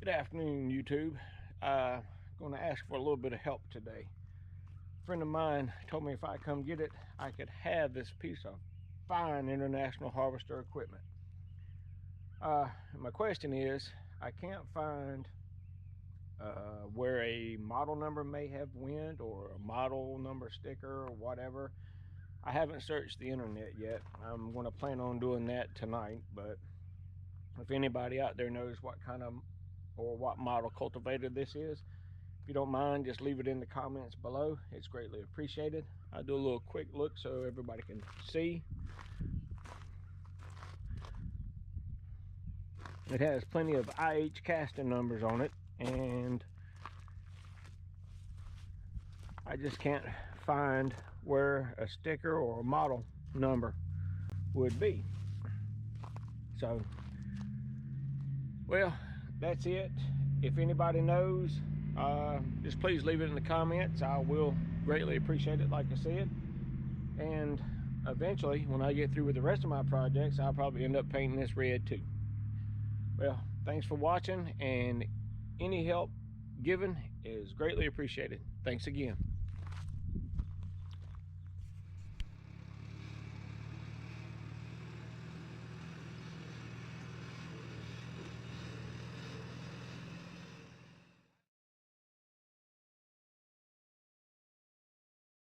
Good afternoon, YouTube. Going to ask for a little bit of help today. A friend of mine told me if I come get it, I could have this piece of fine international harvester equipment. My question is, I can't find where a model number may have went, or a model number sticker or whatever. I haven't searched the internet yet. I'm going to plan on doing that tonight, but if anybody out there knows what kind of or what model cultivator this is, if you don't mind, just leave it in the comments below. It's greatly appreciated. I'll do a little quick look so everybody can see. It has plenty of IH casting numbers on it, and I just can't find where a sticker or a model number would be. So, well, that's it. If anybody knows, just please leave it in the comments. I will greatly appreciate it, like I said. And eventually, when I get through with the rest of my projects, I'll probably end up painting this red too. Well, thanks for watching, and any help given is greatly appreciated. Thanks again.